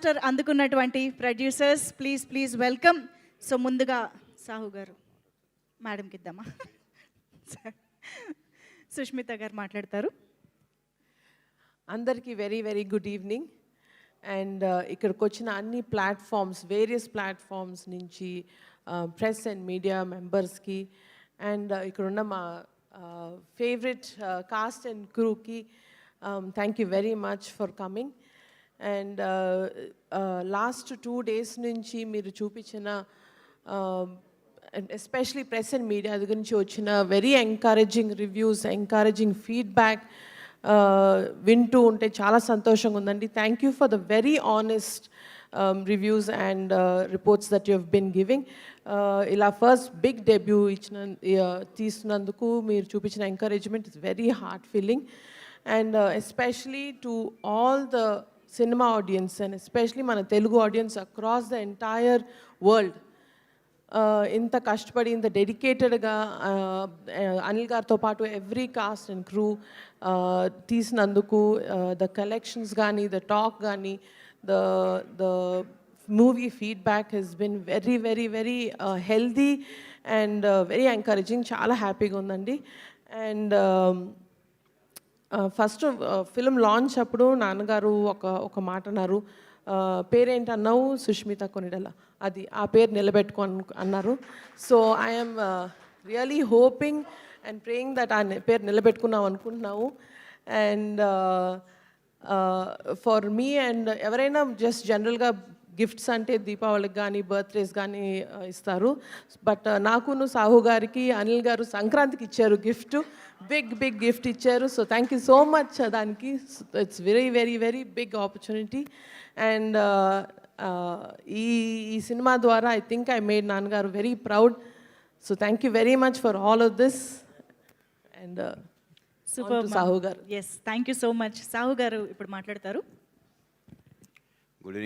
Master అందుకున్నటువంటి producers please welcome. So ముందుగా సాహు గారు మేడంకి ఇద్దామా, సుష్మిత గారు మాట్లాడతారు. అందరికీ very very good evening. And ఇక్కడికి వచ్చిన అన్ని ప్లాట్ఫామ్స్, వేరియస్ ప్లాట్ఫామ్స్ నుంచి ప్రెస్ అండ్ మీడియా మెంబర్స్కి అండ్ ఇక్కడున్న మా ఫేవరెట్ కాస్ట్ అండ్ క్రూకి thank you very much for coming. And last 2 days నుంచి మీరు చూపించిన ఎస్పెషలీ ప్రెస్ అండ్ మీడియా అది గురించి వచ్చిన very encouraging reviews, encouraging feedback వింటూ ఉంటే చాలా సంతోషంగా ఉందండి. Thank you for the very honest reviews and reports that you have been giving. ఇలా ఫస్ట్ బిగ్ డెబ్యూ తీస్తున్నందుకు మీరు చూపించిన encouragement is very heart feeling. And especially to all the cinema audience and especially మన Telugu audience across the entire world, ఇంత కష్టపడి ఇంత డెడికేటెడ్గా అనిల్ గారితో పాటు ఎవ్రీ కాస్ట్ అండ్ క్రూ తీసినందుకు ద కలెక్షన్స్ కానీ, ద టాక్ కానీ, the movie feedback has been very very very healthy and very encouraging. చాలా హ్యాపీగా ఉందండి. అండ్ ఫస్ట్ ఫిల్మ్ లాంచ్ అప్పుడు నాన్నగారు ఒక మాట అన్నారు, పేరేంటన్నావు, సుష్మిత కొనిడల, అది ఆ పేరు నిలబెట్టుకో అన్నారు. So I'm really hoping and praying that ఆ పేరు నిలబెట్టుకున్నాం అనుకుంటున్నాము. అండ్ ఫర్ మీ అండ్ ఎవరైనా జస్ట్ జనరల్గా గిఫ్ట్స్ అంటే దీపావళికి కానీ బర్త్డేస్ కానీ ఇస్తారు. బట్ నాకును సాహు గారికి అనిల్ గారు సంక్రాంతికి ఇచ్చారు గిఫ్ట్, బిగ్ గిఫ్ట్ ఇచ్చారు. So thank you so much దానికి. It's very very very big opportunity. And ఈ సినిమా ద్వారా ఐ థింక్ ఐ మేడ్ నాన్నగారు very proud. So thank you very much for all of this. And super Sahu గారు. Yes, thank you so much. Sahu గారు ఇప్పుడు మాట్లాడతారు. Good evening